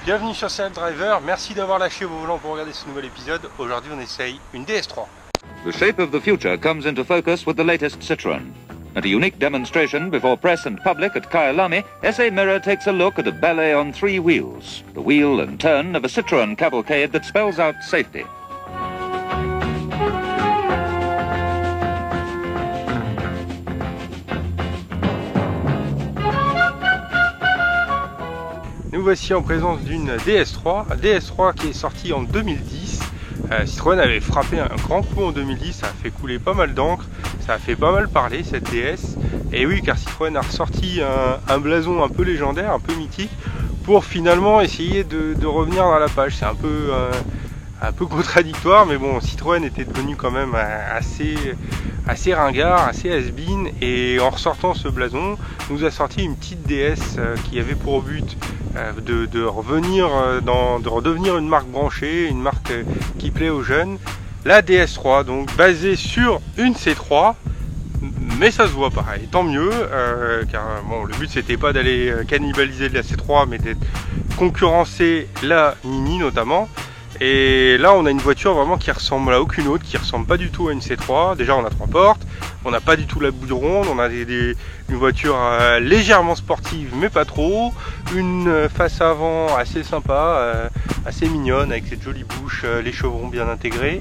Bienvenue sur Select Driver, merci d'avoir lâché vos volants pour regarder ce nouvel épisode. Aujourd'hui on essaye une DS3. The shape of the future comes into focus with the latest Citroën. At a unique demonstration before press and public at Kyalami, SA Mirror takes a look at a ballet on 3 wheels. The wheel and turn of a Citroën cavalcade that spells out safety. Nous voici en présence d'une DS3 qui est sortie en 2010. Citroën avait frappé un grand coup en 2010, ça a fait couler pas mal d'encre, ça a fait pas mal parler cette DS. Et oui, car Citroën a ressorti un blason un peu légendaire, un peu mythique, pour finalement essayer de revenir dans la page. C'est un peu contradictoire, mais bon, Citroën était devenu quand même assez ringard, assez has-been, et en ressortant ce blason, nous a sorti une petite DS qui avait pour but de redevenir une marque branchée, une marque qui plaît aux jeunes. La DS3, donc basée sur une C3, mais ça se voit pareil, tant mieux, car bon, le but c'était pas d'aller cannibaliser de la C3, mais d'être concurrencer la Mini notamment. Et là on a une voiture vraiment qui ressemble à aucune autre, qui ressemble pas du tout à une C3. Déjà on a 3 portes, on n'a pas du tout la bouille ronde, on a une voiture légèrement sportive mais pas trop, une face avant assez sympa, assez mignonne avec cette jolie bouche, les chevrons bien intégrés.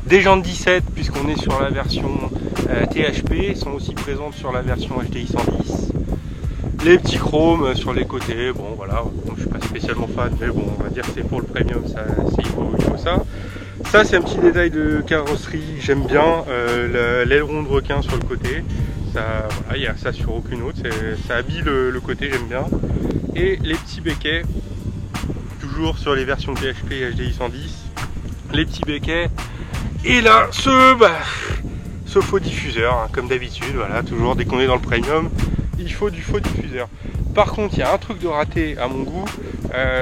Des jantes 17 puisqu'on est sur la version THP, sont aussi présentes sur la version HDI 110. Les petits chromes sur les côtés, bon voilà, bon, je suis pas spécialement fan, mais bon, on va dire que c'est pour le premium, il faut ça. Ça c'est un petit détail de carrosserie, j'aime bien, l'aileron de requin sur le côté, ça, voilà, il y a ça sur aucune autre, ça habille le côté, j'aime bien. Et les petits béquets, toujours sur les versions THP et HDI 110, les petits béquets, et là, ce faux diffuseur, hein, comme d'habitude, voilà, toujours dès qu'on est dans le premium, il faut du faux diffuseur. Par contre, il y a un truc de raté à mon goût,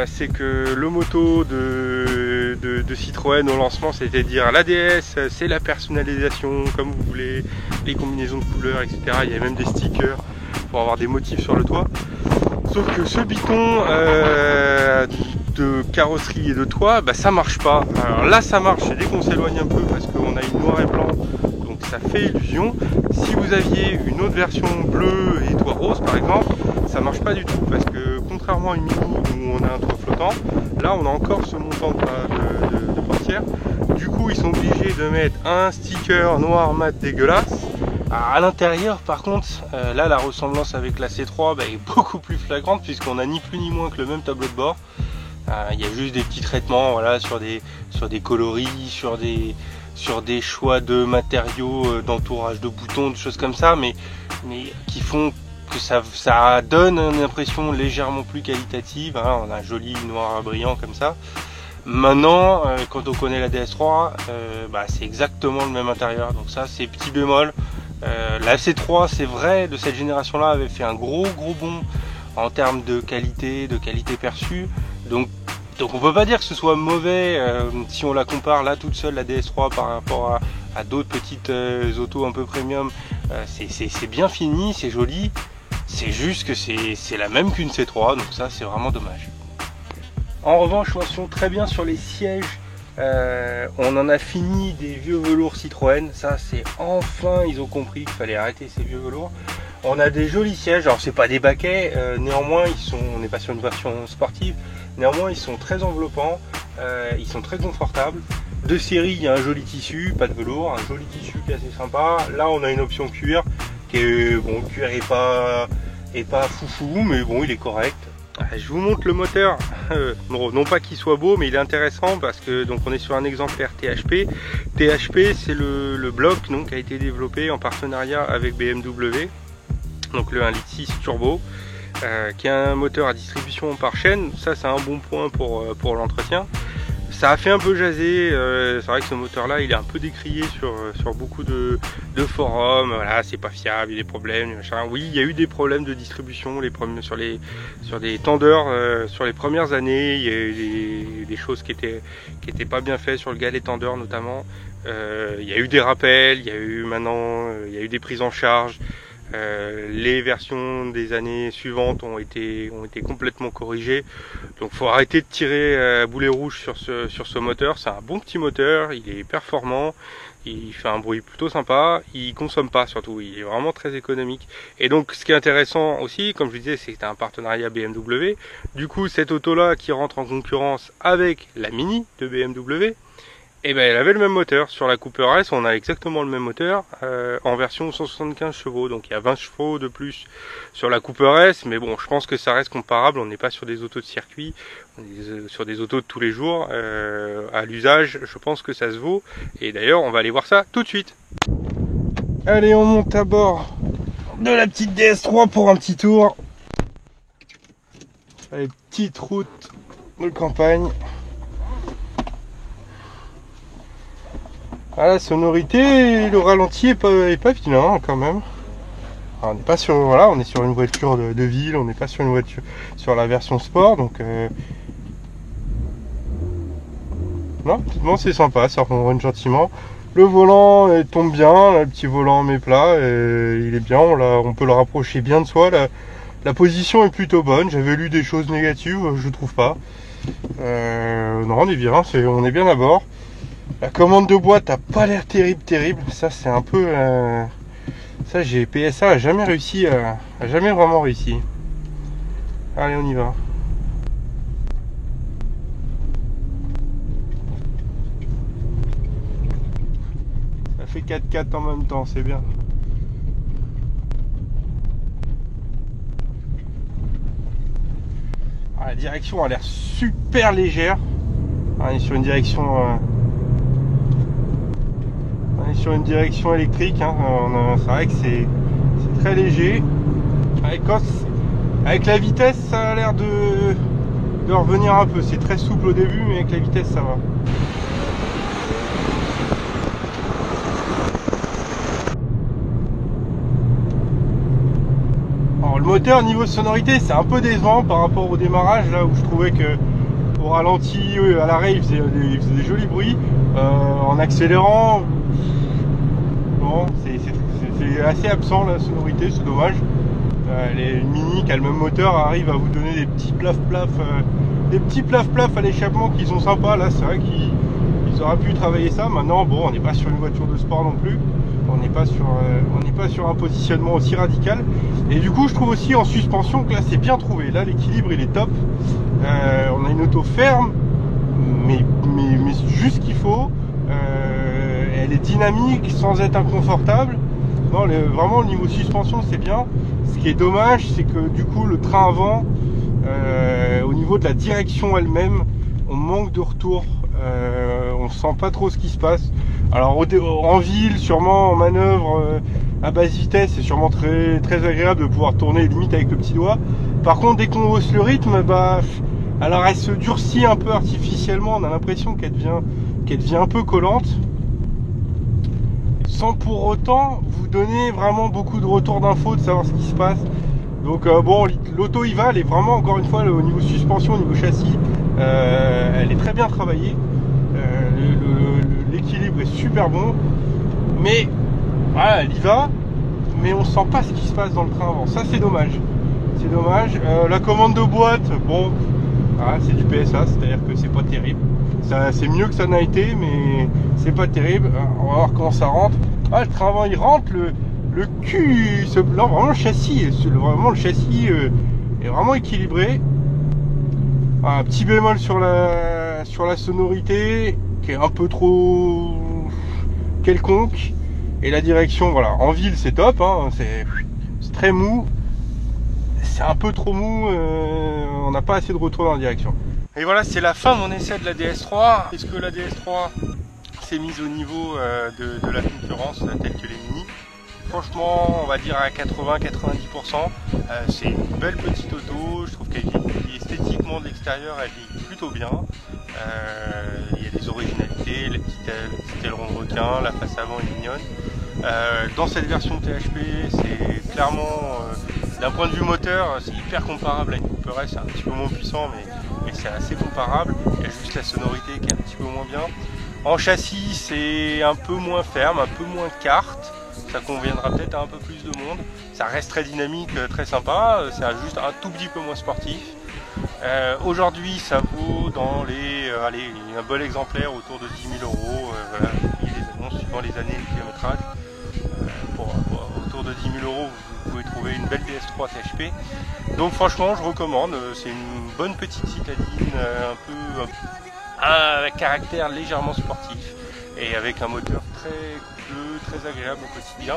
c'est que le motto de Citroën au lancement, c'était de dire la DS, c'est la personnalisation comme vous voulez, les combinaisons de couleurs, etc. Il y a même des stickers pour avoir des motifs sur le toit. Sauf que ce bicon de carrosserie et de toit, bah, ça marche pas. Alors là, ça marche dès qu'on s'éloigne un peu parce qu'on a une noir et blanc. Donc ça fait illusion. Si vous aviez une autre version bleue et toit rose par exemple, ça marche pas du tout parce que contrairement à une Mini où on a un toit flottant, là on a encore ce montant de portière. Du coup ils sont obligés de mettre un sticker noir mat dégueulasse. À l'intérieur par contre, là la ressemblance avec la C3 est beaucoup plus flagrante puisqu'on a ni plus ni moins que le même tableau de bord. Il y a juste des petits traitements, voilà, sur des coloris, sur des choix de matériaux, d'entourage de boutons, de choses comme ça, mais qui font que ça donne une impression légèrement plus qualitative, hein. On a un joli noir brillant comme ça. Maintenant, quand on connaît la DS3, c'est exactement le même intérieur, donc ça c'est petit bémol. La C3, c'est vrai, de cette génération-là, avait fait un gros bond en termes de qualité perçue, donc on peut pas dire que ce soit mauvais si on la compare là toute seule, la DS3 par rapport à d'autres petites autos un peu premium. C'est bien fini, c'est joli, c'est juste que c'est la même qu'une C3, donc ça c'est vraiment dommage. En revanche, mention très bien sur les sièges, on en a fini des vieux velours Citroën, ça c'est enfin, ils ont compris qu'il fallait arrêter ces vieux velours. On a des jolis sièges, alors c'est pas des baquets, néanmoins on n'est pas sur une version sportive, néanmoins ils sont très enveloppants, ils sont très confortables. De série, il y a un joli tissu, pas de velours, un joli tissu qui est assez sympa. Là on a une option cuir, qui est, bon, le cuir est pas foufou, mais bon il est correct. Je vous montre le moteur, non pas qu'il soit beau, mais il est intéressant parce que donc on est sur un exemplaire THP. THP c'est le bloc qui a été développé en partenariat avec BMW. Donc le 1,6 litre turbo, qui a un moteur à distribution par chaîne. Ça c'est un bon point pour l'entretien. Ça a fait un peu jaser, c'est vrai que ce moteur là il est un peu décrié sur beaucoup de forums, voilà, c'est pas fiable, il y a des problèmes, machin. Oui, il y a eu des problèmes de distribution, sur des tendeurs, sur les premières années, il y a eu des choses qui étaient pas bien faites sur le galet tendeur notamment. Il y a eu des rappels, il y a eu des prises en charge. Les versions des années suivantes ont été complètement corrigées. Donc faut arrêter de tirer à boulet rouge sur ce moteur. C'est un bon petit moteur, il est performant, il fait un bruit plutôt sympa, il consomme pas surtout, il est vraiment très économique. Et donc ce qui est intéressant aussi, comme je vous disais, c'est que c'est un partenariat BMW. Du coup cette auto là qui rentre en concurrence avec la Mini de BMW, et ben elle avait le même moteur. Sur la Cooper S, on a exactement le même moteur en version 175 chevaux. Donc il y a 20 chevaux de plus sur la Cooper S, mais bon, je pense que ça reste comparable. On n'est pas sur des autos de circuit, on est sur des autos de tous les jours. À l'usage, je pense que ça se vaut. Et d'ailleurs, on va aller voir ça tout de suite. Allez, on monte à bord de la petite DS3 pour un petit tour. Allez, petite route de campagne. Ah, la sonorité, le ralenti est pas vilain quand même. Alors, on n'est pas sur, voilà, on est sur une voiture de ville, on n'est pas sur une voiture sur la version sport, donc non, effectivement c'est sympa, ça ronronne gentiment. Le volant tombe bien, le petit volant met plat, il est bien, on peut le rapprocher bien de soi. La position est plutôt bonne. J'avais lu des choses négatives, je trouve pas. Non, on est bien, on est bien à bord. La commande de boîte a pas l'air terrible. Ça c'est un peu ça, PSA a jamais réussi a jamais vraiment réussi. Allez, on y va. Ça fait 4x4 en même temps, c'est bien. La direction a l'air super légère. On est sur une direction électrique, hein. C'est vrai que c'est très léger. Avec la vitesse, ça a l'air de revenir un peu. C'est très souple au début, mais avec la vitesse, ça va. Alors, le moteur niveau sonorité, c'est un peu décevant par rapport au démarrage, là où je trouvais que au ralenti, à l'arrêt, il faisait des jolis bruits. En accélérant, bon, c'est assez absent la sonorité, c'est dommage. Les Mini qui a le même moteur arrivent à vous donner des petits plaf-plaf à l'échappement qui sont sympas. Là, c'est vrai qu'ils auraient pu travailler ça. Maintenant, bon, on n'est pas sur une voiture de sport non plus. On n'est pas sur un positionnement aussi radical. Et du coup, je trouve aussi en suspension que là, c'est bien trouvé. Là, l'équilibre, il est top. On a une auto ferme, mais juste ce qu'il faut. Elle est dynamique sans être inconfortable. Non, vraiment, au niveau suspension, c'est bien. Ce qui est dommage, c'est que du coup, le train avant, au niveau de la direction elle-même, on manque de retour. On sent pas trop ce qui se passe. Alors en ville, sûrement en manœuvre à basse vitesse, c'est sûrement très agréable de pouvoir tourner limite avec le petit doigt. Par contre, dès qu'on hausse le rythme, alors elle se durcit un peu artificiellement. On a l'impression qu'elle devient un peu collante, sans pour autant vous donner vraiment beaucoup de retours d'infos, de savoir ce qui se passe. Donc bon, l'auto y va, elle est vraiment, encore une fois, au niveau suspension, au niveau châssis, elle est très bien travaillée. L'équilibre est super bon, mais voilà, elle y va, mais on sent pas ce qui se passe dans le train avant. Ça, c'est dommage. C'est dommage. La commande de boîte, bon, voilà, c'est du PSA, c'est-à-dire que c'est pas terrible. C'est mieux que ça n'a été, mais c'est pas terrible. On va voir comment ça rentre. Ah, le train avant, il rentre, le cul, là, vraiment le châssis est vraiment équilibré. Un petit bémol sur la sonorité qui est un peu trop quelconque, et la direction, voilà, en ville c'est top, hein, c'est très mou, c'est un peu trop mou, on n'a pas assez de retour dans la direction. Et voilà, c'est la fin de mon essai de la DS3. Est-ce que la DS3 s'est mise au niveau de la concurrence telle que les Mini? Franchement, on va dire à 80-90%. C'est une belle petite auto. Je trouve qu'elle vieillit esthétiquement de l'extérieur, elle vieillit plutôt bien. Il y a des originalités, les petits ailerons de requin, la face avant est mignonne. Dans cette version THP, c'est clairement, d'un point de vue moteur, c'est hyper comparable à une Cooper S. C'est un petit peu moins puissant, mais c'est assez comparable. Il y a juste la sonorité qui est un petit peu moins bien. En châssis, c'est un peu moins ferme, un peu moins carte. ça conviendra peut-être à un peu plus de monde. Ça reste très dynamique, très sympa, c'est juste un tout petit peu moins sportif. Aujourd'hui ça vaut dans les, allez, un bol exemplaire autour de 10 000 €, voilà, il y a les annonces suivant les années et le kilométrage. Autour de 10 000 €, vous pouvez trouver une belle DS3 THP. Donc franchement je recommande, c'est une bonne petite citadine, avec caractère légèrement sportif et avec un moteur très coupeux, très agréable au quotidien.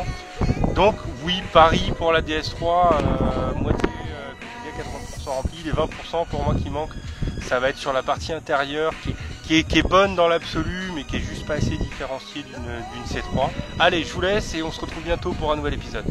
Donc oui, pari pour la DS3, moitié, il y a 80% rempli, les 20% pour moi qui manquent, ça va être sur la partie intérieure qui est bonne dans l'absolu, mais qui est juste pas assez différenciée d'une C3. Allez, je vous laisse et on se retrouve bientôt pour un nouvel épisode.